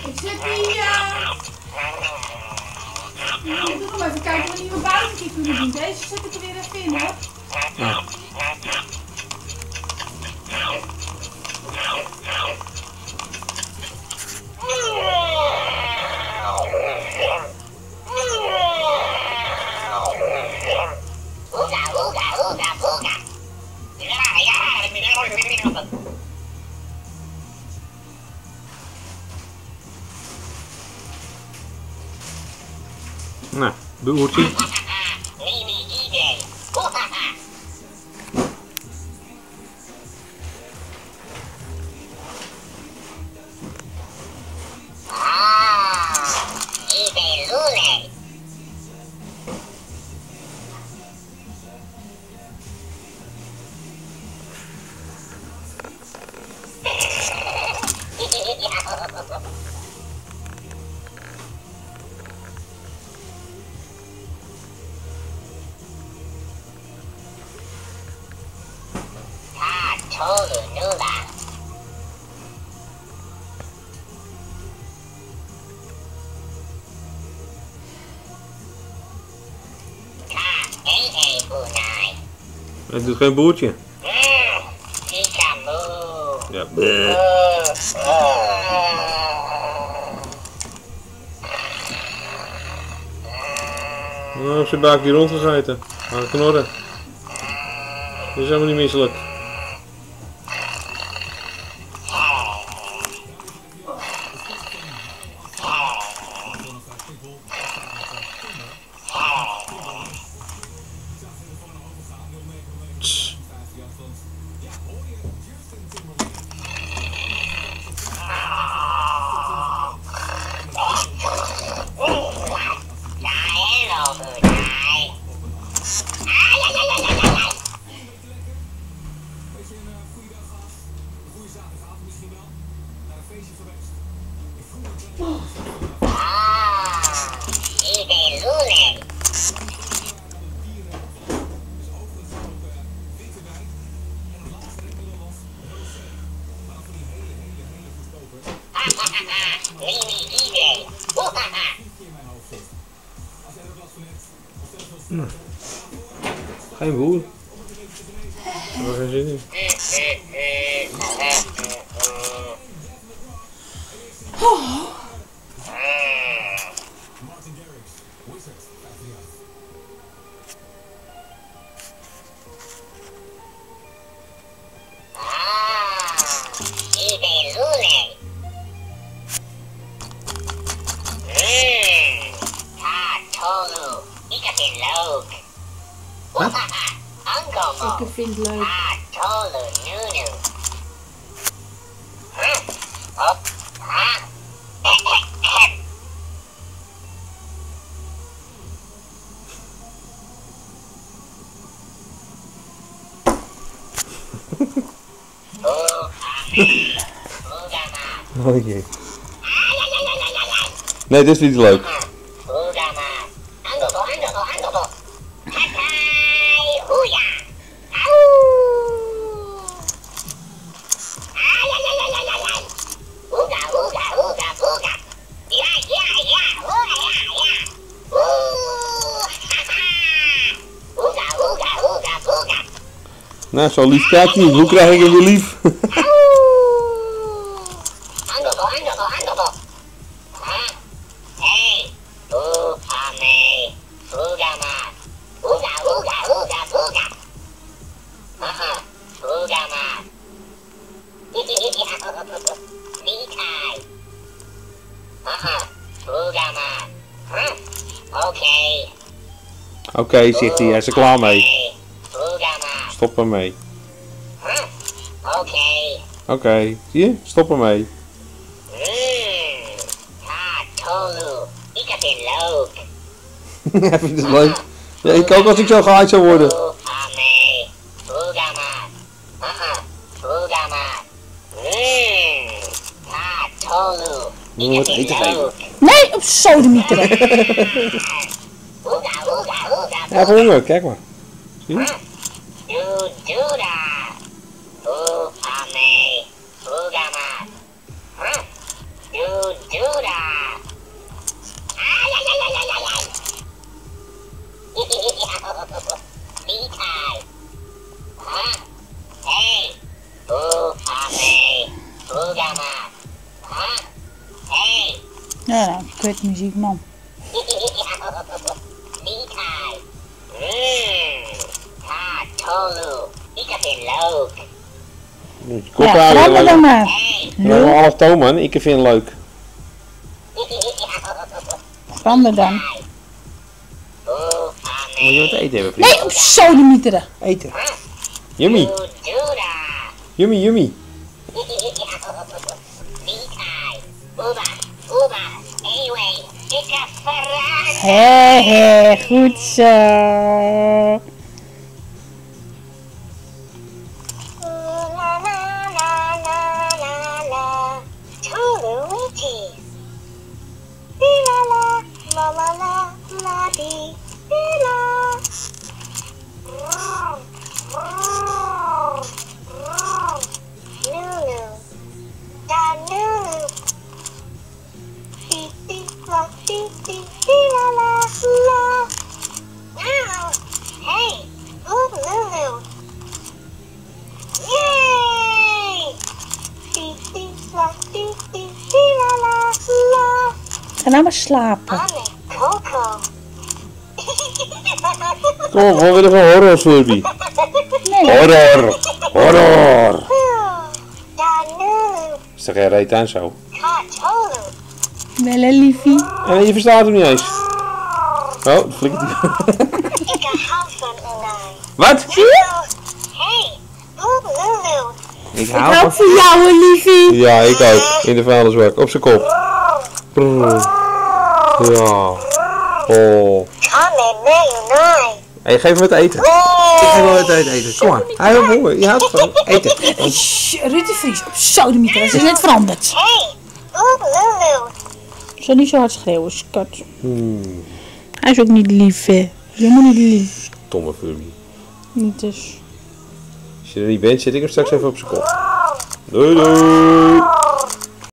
Ik zet die... Ik doe nog even kijken wat nieuwe buiten die kunnen doen. Deze zet ik er weer even in, hoor. Ja. Nou, boertje. Het doet geen boertje. Ja, nou, op zijn buik hier rondgegeten. Aan het knorren. Dat is helemaal niet misselijk. Geen boer. Ik heb er geen zin in. Ik vind het leuk. Oh jee. Nee, dit is niet leuk. Nou, zo lief kijk je niet. Hoe krijg ik hem weer lief? Oké, zegt hij. Hij is er klaar mee. Stop ermee. Oké, zie je? Stop ermee. leuk. Ja, vind je het leuk? Ja, ik ook als ik zo gehaaid zou worden. Amee. Voega maar. Voega maar. Tolu. Moet je wat eten geven? Nee, op sodemieteren. Voega, voega, voega. Ja, ik heb honger, kijk maar. Zie je? You do that. Amee. Voega maar. You do that. Ai, ai, ai, ai, ai, ai. Mietai. Hey. Amee. Voega maar. Hey. Ja, nou, kut muziek, man. Mietai. Tolu. Ik heb het leuk. Moet je kop Ja, houden. verander dan maar. Hey. Nou, allochtoon man, ik vind het leuk. Verander dan. Moet je wat eten hebben, vriend? Nee, op sodemieteren. Eten. Yummy, You do that. yummy, yummy. Mietai. Oeba. Anyway, ik heb verraad. Hé, goed zo. La la la la la la. Tolu witty. La la la la la la dee. La. Lulu. Da Lulu. Dee dee la dee dee dee la la la. Now, hey, oh Lulu. Yay! Dee dee la dee dee dee la la la. Ga nou maar slapen. Anne Coco. Kom op, gewoon weer even een horror Furby. Nee, Horror, horror. Da Lulu. Is toch geen reet aan zo? Tolu. wel een liefie. En je verstaat hem niet eens. Oh, flikkert hij. Ik hou van Unai. Wat? Hey, oh Lulu. Ik Ik hou van jou, een liefie. Ja, ik ook. In de vuilnisbak. Op zijn kop. Brrr. Ja. Oh. Come mee, Unai. Hey, geef hem het eten. Ik geef hem het eten. Kom maar. Hij heeft honger. Je houdt van eten. Ruud de Vries, op sodemieteren. Ze is net veranderd. Hey, oh Lulu. Zo niet zo hard schreeuwen, skat. Hij is ook niet lief, hè. Helemaal niet lief. Stomme Furby. Niet dus. Als je er niet bent, zit ik hem straks even op zijn kop. Doei doei.